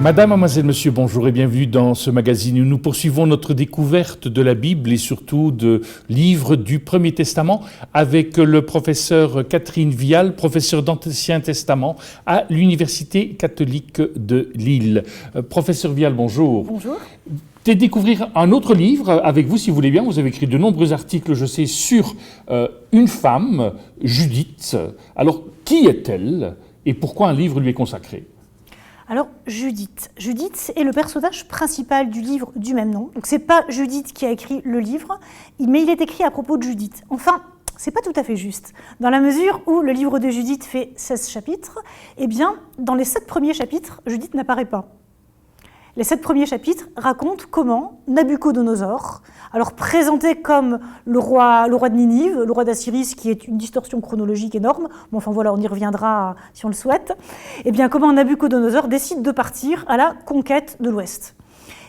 Madame, mademoiselle, monsieur, bonjour et bienvenue dans ce magazine où nous poursuivons notre découverte de la Bible et surtout de livres du Premier Testament avec le professeur Catherine Vial, professeur d'Ancien Testament à l'Université catholique de Lille. Professeur Vial, bonjour. Bonjour. De découvrir un autre livre avec vous, si vous voulez bien. Vous avez écrit de nombreux articles, je sais, sur une femme, Judith. Alors, qui est-elle et pourquoi un livre lui est consacré ? Alors, Judith est le personnage principal du livre du même nom. Donc, c'est pas Judith qui a écrit le livre, mais il est écrit à propos de Judith. Enfin, c'est pas tout à fait juste. Dans la mesure où le livre de Judith fait 16 chapitres, eh bien, dans les 7 premiers chapitres, Judith n'apparaît pas. Les 7 premiers chapitres racontent comment Nabuchodonosor, alors présenté comme le roi de Ninive, le roi d'Assyrie, qui est une distorsion chronologique énorme, bon, enfin voilà, on y reviendra si on le souhaite, et bien comment Nabuchodonosor décide de partir à la conquête de l'Ouest.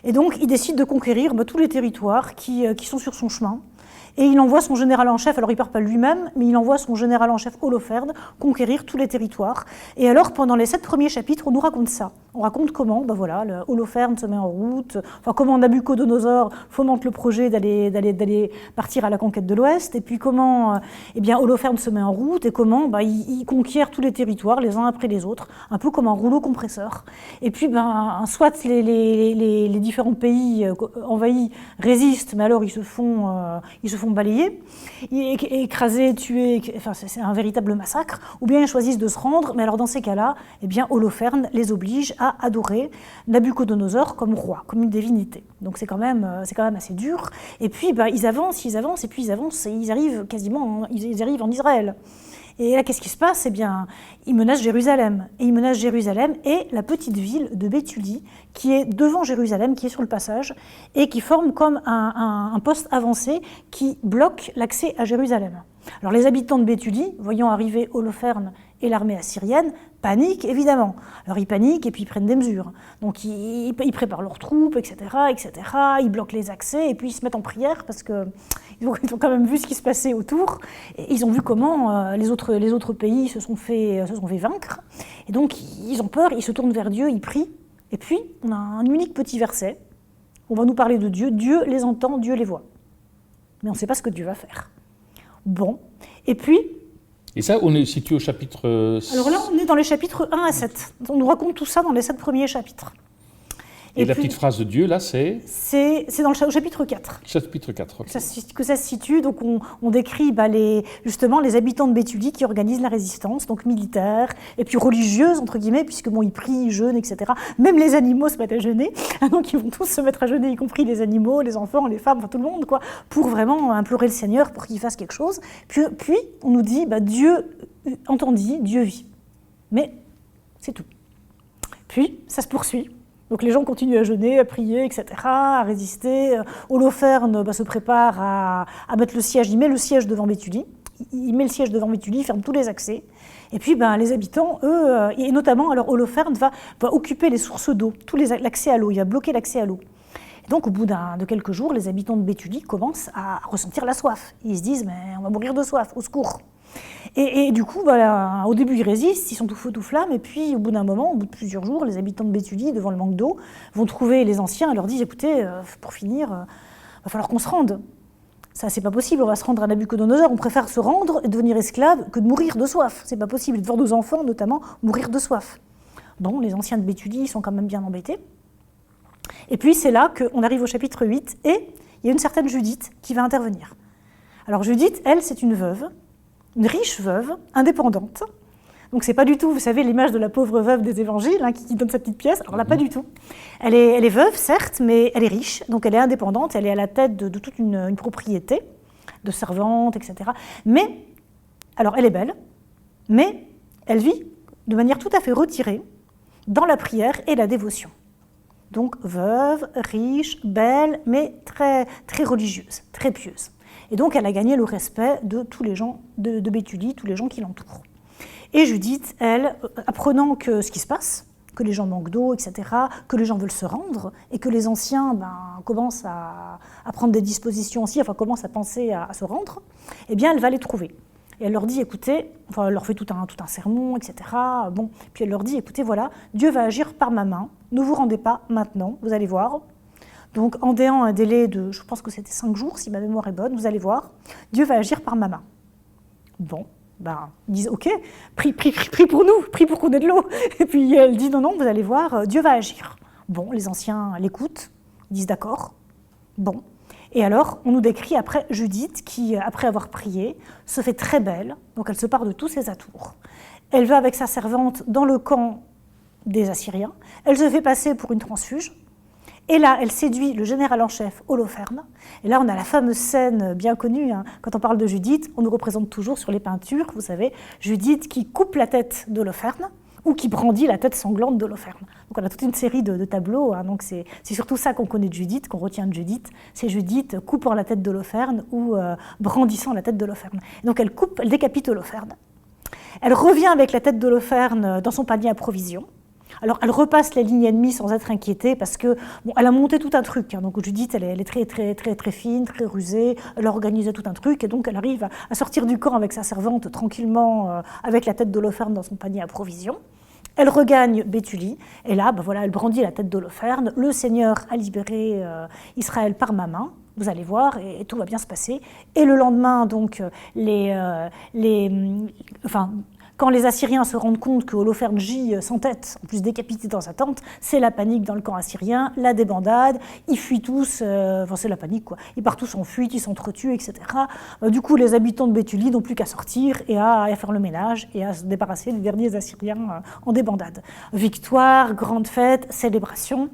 Et donc il décide de conquérir tous les territoires qui sont sur son chemin. Et il envoie son général en chef, alors il ne part pas lui-même, mais il envoie son général en chef Holoferne conquérir tous les territoires. Et alors, pendant les 7 premiers chapitres, on nous raconte ça. On raconte comment, le Holoferne se met en route, enfin comment Nabuchodonosor fomente le projet d'aller partir à la conquête de l'Ouest, et puis comment Holoferne se met en route, et comment il conquiert tous les territoires, les uns après les autres, un peu comme un rouleau compresseur. Et puis, soit les différents pays envahis résistent, mais alors ils se font balayés, écrasés, tués, enfin c'est un véritable massacre, ou bien ils choisissent de se rendre, mais alors dans ces cas-là, Holoferne les oblige à adorer Nabuchodonosor comme roi, comme une divinité. Donc c'est quand même assez dur. Et puis ils avancent, et puis ils arrivent en Israël. Et là, qu'est-ce qui se passe ? Ils menacent Jérusalem. Et ils menacent Jérusalem et la petite ville de Béthulie, qui est devant Jérusalem, qui est sur le passage, et qui forme comme un poste avancé qui bloque l'accès à Jérusalem. Alors les habitants de Béthulie, voyant arriver Holoferne et l'armée assyrienne, paniquent évidemment. Alors ils paniquent et puis ils prennent des mesures. Donc ils préparent leurs troupes, etc., ils bloquent les accès et puis ils se mettent en prière parce qu'ils ont quand même vu ce qui se passait autour. Et ils ont vu comment les autres pays se sont fait vaincre. Et donc ils ont peur, ils se tournent vers Dieu, ils prient. Et puis on a un unique petit verset. On va nous parler de Dieu. Dieu les entend, Dieu les voit. Mais on ne sait pas ce que Dieu va faire. Bon. Et puis... Et ça, on est situé au chapitre... Alors là, on est dans les chapitres 1 à 7. On nous raconte tout ça dans les 7 premiers chapitres. Et la petite phrase de Dieu, là, c'est... C'est au chapitre 4. Chapitre 4, ok. Que ça se situe. Donc on décrit justement les habitants de Béthulie qui organisent la résistance, donc militaire, et puis religieuse, entre guillemets, puisque ils prient, ils jeûnent, etc. Même les animaux se mettent à jeûner. Donc ils vont tous se mettre à jeûner, y compris les animaux, les enfants, les femmes, enfin tout le monde, quoi, pour vraiment implorer le Seigneur pour qu'il fasse quelque chose. Puis on nous dit, Dieu entendit, Dieu vit. Mais c'est tout. Puis ça se poursuit. Donc les gens continuent à jeûner, à prier, etc., à résister. Holoferne se prépare à mettre le siège. Il met le siège devant Béthulie. Il met le siège devant Béthulie, il ferme tous les accès. Et puis les habitants, eux, et notamment, alors Holoferne va occuper les sources d'eau, l'accès à l'eau. Il va bloquer l'accès à l'eau. Et donc au bout de quelques jours, les habitants de Béthulie commencent à ressentir la soif. Ils se disent, mais on va mourir de soif, au secours. Et du coup, au début, ils résistent, ils sont tout feu, tout flamme, et puis au bout d'un moment, au bout de plusieurs jours, les habitants de Béthulie, devant le manque d'eau, vont trouver les anciens et leur disent, écoutez, pour finir, va falloir qu'on se rende. Ça, c'est pas possible, on va se rendre à Nabuchodonosor, on préfère se rendre et devenir esclave que de mourir de soif. C'est pas possible, de voir nos enfants, notamment, mourir de soif. Bon, les anciens de Béthulie, ils sont quand même bien embêtés. Et puis, c'est là qu'on arrive au chapitre 8, et il y a une certaine Judith qui va intervenir. Alors, Judith, elle, c'est une veuve, une riche veuve, indépendante. Donc c'est pas du tout, vous savez, l'image de la pauvre veuve des évangiles, qui donne sa petite pièce. Alors là, pas du tout. Elle est veuve, certes, mais elle est riche, donc elle est indépendante, elle est à la tête de toute une propriété, de servantes, etc. Mais, alors elle est belle, mais elle vit de manière tout à fait retirée dans la prière et la dévotion. Donc veuve, riche, belle, mais très, très religieuse, très pieuse. Et donc, elle a gagné le respect de tous les gens de Béthulie, tous les gens qui l'entourent. Et Judith, elle, apprenant ce qui se passe, que les gens manquent d'eau, etc., que les gens veulent se rendre, et que les anciens commencent à prendre des dispositions aussi, commencent à penser à se rendre, eh bien, elle va les trouver. Et elle leur dit, écoutez, enfin, elle leur fait tout un sermon, etc. Bon, puis elle leur dit, écoutez, voilà, Dieu va agir par ma main, ne vous rendez pas maintenant, vous allez voir. Donc, en déant un délai de, je pense que c'était 5 jours, si ma mémoire est bonne, vous allez voir, Dieu va agir par ma main. Bon, ben, ils disent, ok, prie pour nous, prie pour qu'on ait de l'eau. Et puis elle dit, non, vous allez voir, Dieu va agir. Bon, les anciens l'écoutent, ils disent d'accord. Bon. Et alors, on nous décrit après Judith qui, après avoir prié, se fait très belle, donc elle se part de tous ses atours. Elle va avec sa servante dans le camp des Assyriens, elle se fait passer pour une transfuge, et là, elle séduit le général en chef Holoferne. Et là, on a la fameuse scène bien connue, hein. Quand on parle de Judith, on nous représente toujours sur les peintures, vous savez, Judith qui coupe la tête d'Holoferne, ou qui brandit la tête sanglante d'Holoferne. Donc on a toute une série de tableaux, hein. Donc c'est surtout ça qu'on connaît de Judith, qu'on retient de Judith, c'est Judith coupant la tête d'Holoferne ou brandissant la tête d'Holoferne. Donc elle décapite Holoferne. Elle revient avec la tête d'Holoferne dans son panier à provisions. Alors elle repasse les lignes ennemies sans être inquiétée parce que bon, elle a monté tout un truc, hein. Donc Judith elle est très fine, très rusée, elle a organisé tout un truc et donc elle arrive à sortir du camp avec sa servante tranquillement avec la tête d'Holoferne dans son panier à provisions. Elle regagne Béthulie, et là, ben voilà, elle brandit la tête d'Holoferne. Le Seigneur a libéré Israël par ma main, vous allez voir, et tout va bien se passer. Et le lendemain, donc, quand les Assyriens se rendent compte que Holoferne gît sans tête, en plus décapité dans sa tente, c'est la panique dans le camp assyrien, la débandade, ils fuient tous, c'est la panique quoi, ils partent tous en fuite, ils s'entretuent, etc. Du coup, les habitants de Béthulie n'ont plus qu'à sortir et à faire le ménage et à se débarrasser des derniers Assyriens en débandade. Victoire, grande fête, célébration.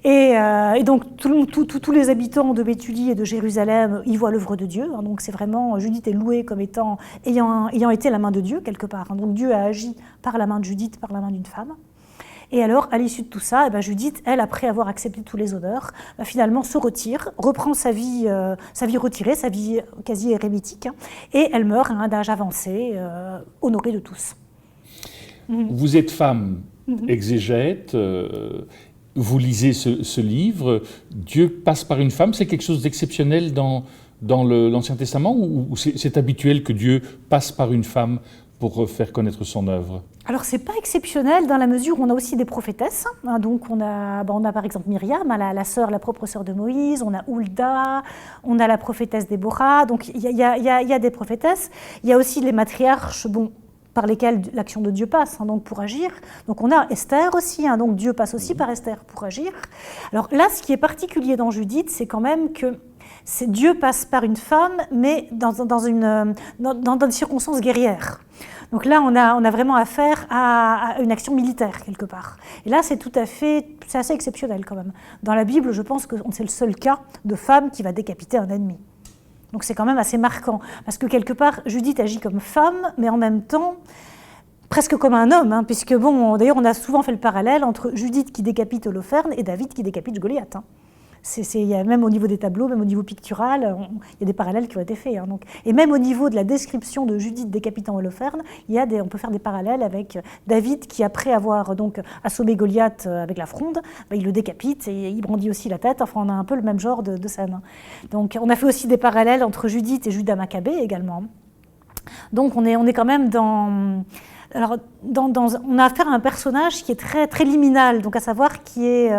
Et donc, tous les habitants de Béthulie et de Jérusalem y voient l'œuvre de Dieu. Hein, donc, c'est vraiment, Judith est louée comme ayant été la main de Dieu quelque part. Hein. Donc Dieu a agi par la main de Judith, par la main d'une femme. Et alors, à l'issue de tout ça, Judith, elle, après avoir accepté tous les honneurs, finalement se retire, reprend sa vie retirée, sa vie quasi érémitique, hein, et elle meurt à un âge avancé, honorée de tous. Vous êtes femme exégète, vous lisez ce livre, Dieu passe par une femme, c'est quelque chose d'exceptionnel dans l'Ancien Testament ou c'est habituel que Dieu passe par une femme pour faire connaître son œuvre? Alors, ce n'est pas exceptionnel dans la mesure où on a aussi des prophétesses. Hein, donc, on a par exemple Myriam, la propre sœur de Moïse, on a Hulda, on a la prophétesse Déborah. Donc, il y a des prophétesses. Il y a aussi les matriarches, par lesquels l'action de Dieu passe, hein, donc pour agir. Donc, on a Esther aussi, hein, donc Dieu passe aussi par Esther pour agir. Alors là, ce qui est particulier dans Judith, c'est quand même que Dieu passe par une femme, mais dans des circonstances guerrières. Donc là, on a vraiment affaire à une action militaire, quelque part. Et là, c'est assez exceptionnel quand même. Dans la Bible, je pense que c'est le seul cas de femme qui va décapiter un ennemi. Donc c'est quand même assez marquant. Parce que quelque part, Judith agit comme femme, mais en même temps, presque comme un homme, hein, puisque d'ailleurs, on a souvent fait le parallèle entre Judith qui décapite Holoferne et David qui décapite Goliath. Hein. Même au niveau des tableaux, même au niveau pictural, il y a des parallèles qui ont été faits. Hein, donc. Et même au niveau de la description de Judith décapitant Holoferne, on peut faire des parallèles avec David qui, après avoir donc assommé Goliath avec la fronde, il le décapite et il brandit aussi la tête. Enfin, on a un peu le même genre de scène. Donc, on a fait aussi des parallèles entre Judith et Judas Maccabée également. Donc, on est quand même dans... Alors, on a affaire à un personnage qui est très, très liminal, donc à savoir qui est...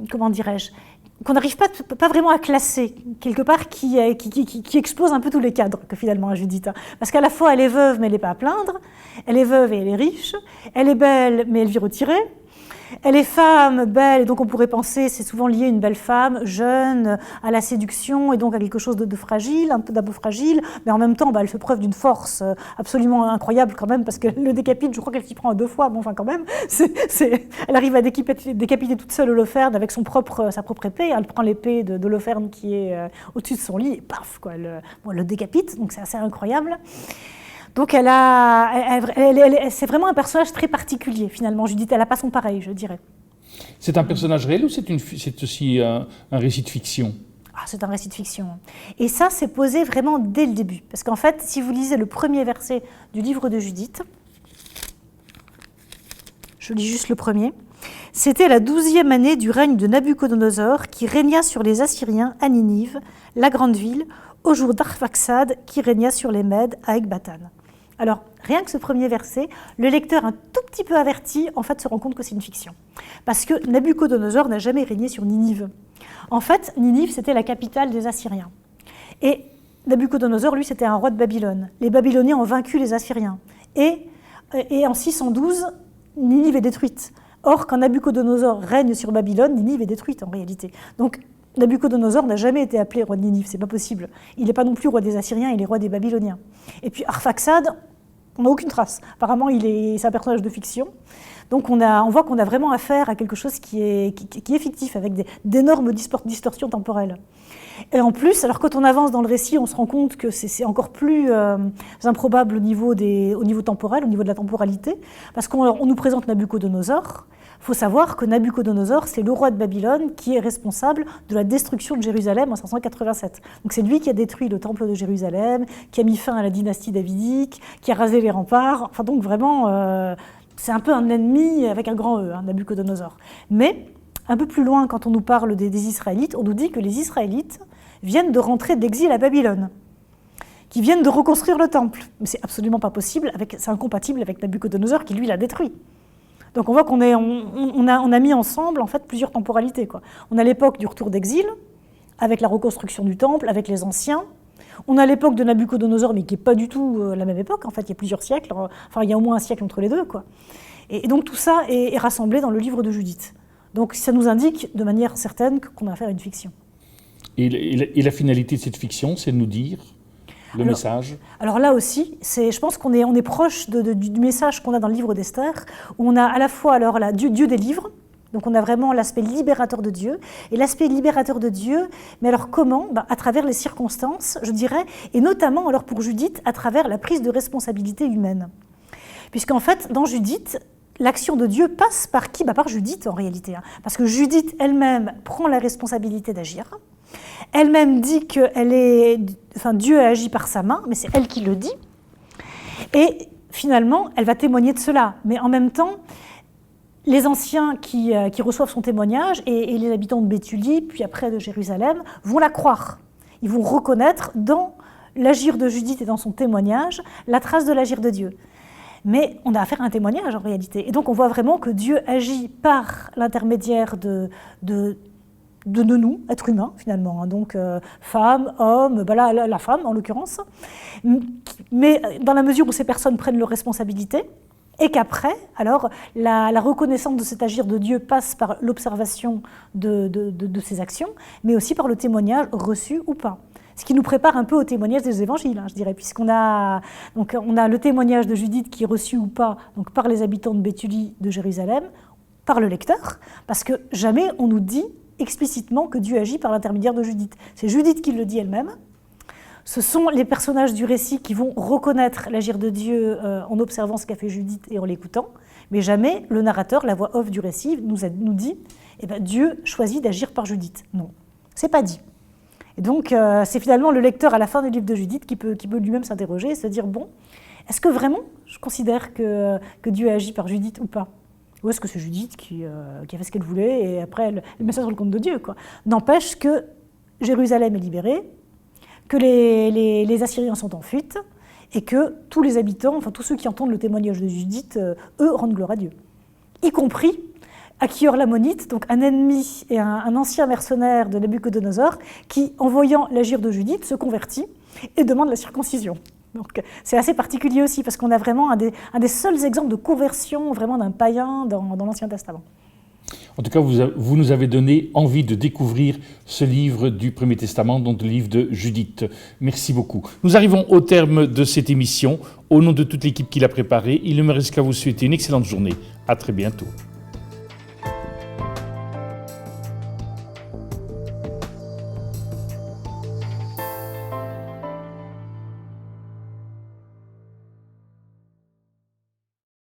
comment dirais-je, qu'on n'arrive pas vraiment à classer, quelque part, qui explose un peu tous les cadres, que finalement, Judith. Parce qu'à la fois, elle est veuve, mais elle n'est pas à plaindre, elle est veuve et elle est riche, elle est belle, mais elle vit retirée, elle est femme, belle, et donc on pourrait penser, c'est souvent lié à une belle femme, jeune, à la séduction, et donc à quelque chose de fragile, un peu fragile, mais en même temps, elle fait preuve d'une force absolument incroyable quand même, parce qu'elle le décapite, je crois qu'elle s'y prend 2 fois, quand même, elle arrive à décapiter toute seule Holoferne avec sa propre épée, elle prend l'épée d'Holoferne qui est au-dessus de son lit, et paf, elle le décapite, donc c'est assez incroyable. Donc c'est vraiment un personnage très particulier, finalement. Judith, elle n'a pas son pareil, je dirais. C'est un personnage réel ou c'est aussi un récit de fiction? C'est un récit de fiction. Et ça, c'est posé vraiment dès le début. Parce qu'en fait, si vous lisez le premier verset du livre de Judith, je lis juste le premier, « C'était la 12e année du règne de Nabuchodonosor qui régna sur les Assyriens à Ninive, la grande ville, au jour d'Arphaxad qui régna sur les Mèdes à Ecbatane. Alors, rien que ce premier verset, le lecteur un tout petit peu averti, en fait, se rend compte que c'est une fiction. Parce que Nabuchodonosor n'a jamais régné sur Ninive. En fait, Ninive, c'était la capitale des Assyriens. Et Nabuchodonosor, lui, c'était un roi de Babylone. Les Babyloniens ont vaincu les Assyriens. Et en 612, Ninive est détruite. Or, quand Nabuchodonosor règne sur Babylone, Ninive est détruite en réalité. Donc, Nabuchodonosor n'a jamais été appelé roi de Ninive, c'est pas possible. Il n'est pas non plus roi des Assyriens, il est roi des Babyloniens. Et puis Arphaxad, on n'a aucune trace. Apparemment, c'est un personnage de fiction. Donc on voit qu'on a vraiment affaire à quelque chose qui est fictif, avec d'énormes distorsions temporelles. Et en plus, alors quand on avance dans le récit, on se rend compte que c'est encore plus improbable au niveau temporel, au niveau de la temporalité, parce qu'on nous présente Nabuchodonosor. Il faut savoir que Nabuchodonosor, c'est le roi de Babylone qui est responsable de la destruction de Jérusalem en 587. Donc c'est lui qui a détruit le temple de Jérusalem, qui a mis fin à la dynastie davidique, qui a rasé les remparts. Enfin donc vraiment, c'est un peu un ennemi avec un grand E, Nabuchodonosor. Mais un peu plus loin, quand on nous parle des Israélites, on nous dit que les Israélites viennent de rentrer d'exil à Babylone, qui viennent de reconstruire le temple. Mais c'est absolument pas possible, c'est incompatible avec Nabuchodonosor qui lui l'a détruit. Donc on voit qu'on a mis ensemble en fait plusieurs temporalités, quoi. On a l'époque du retour d'exil, avec la reconstruction du temple, avec les anciens. On a l'époque de Nabuchodonosor, mais qui n'est pas du tout la même époque, en fait, il y a plusieurs siècles, enfin il y a au moins un siècle entre les deux, quoi. Et donc tout ça est rassemblé dans le livre de Judith. Donc ça nous indique de manière certaine qu'on a affaire à une fiction. Et la finalité de cette fiction, c'est de nous dire le message. Alors là aussi, je pense qu'on est proche du message qu'on a dans le livre d'Esther, où on a à la fois Dieu des livres, donc on a vraiment l'aspect libérateur de Dieu, et l'aspect libérateur de Dieu, mais alors comment ? À travers les circonstances, je dirais, et notamment alors pour Judith, à travers la prise de responsabilité humaine. Puisqu'en fait, dans Judith, l'action de Dieu passe par qui ? Par Judith en réalité, parce que Judith elle-même prend la responsabilité d'agir. Elle-même dit que Dieu a agi par sa main, mais c'est elle qui le dit. Et finalement, elle va témoigner de cela. Mais en même temps, les anciens qui reçoivent son témoignage et les habitants de Béthulie, puis après de Jérusalem, vont la croire. Ils vont reconnaître dans l'agir de Judith et dans son témoignage la trace de l'agir de Dieu. Mais on a affaire à un témoignage en réalité. Et donc on voit vraiment que Dieu agit par l'intermédiaire de nous, êtres humains finalement, donc femmes, hommes, la femme en l'occurrence, mais dans la mesure où ces personnes prennent leurs responsabilités, et qu'après, alors, la reconnaissance de cet agir de Dieu passe par l'observation de ses actions, mais aussi par le témoignage reçu ou pas. Ce qui nous prépare un peu au témoignage des évangiles, je dirais, puisqu'on a le témoignage de Judith qui est reçu ou pas, donc par les habitants de Béthulie, de Jérusalem, par le lecteur, parce que jamais on nous dit explicitement que Dieu agit par l'intermédiaire de Judith. C'est Judith qui le dit elle-même. Ce sont les personnages du récit qui vont reconnaître l'agir de Dieu en observant ce qu'a fait Judith et en l'écoutant, mais jamais le narrateur, la voix off du récit, nous dit Dieu choisit d'agir par Judith. Non, c'est pas dit. Et donc c'est finalement le lecteur à la fin du livre de Judith qui peut lui-même s'interroger et se dire bon, est-ce que vraiment je considère que Dieu agit par Judith ou pas ? Ou est-ce que c'est Judith qui a fait ce qu'elle voulait et après elle met ça sur le compte de Dieu, quoi. N'empêche que Jérusalem est libérée, que les Assyriens sont en fuite et que tous les habitants, enfin tous ceux qui entendent le témoignage de Judith, eux rendent gloire à Dieu. Y compris Achior l'Ammonite, donc un ennemi et un ancien mercenaire de Nabuchodonosor qui, en voyant l'agir de Judith, se convertit et demande la circoncision. Donc c'est assez particulier aussi parce qu'on a vraiment un des seuls exemples de conversion vraiment d'un païen dans l'Ancien Testament. En tout cas, vous nous avez donné envie de découvrir ce livre du Premier Testament, donc le livre de Judith. Merci beaucoup. Nous arrivons au terme de cette émission. Au nom de toute l'équipe qui l'a préparée, il ne me reste qu'à vous souhaiter une excellente journée. À très bientôt.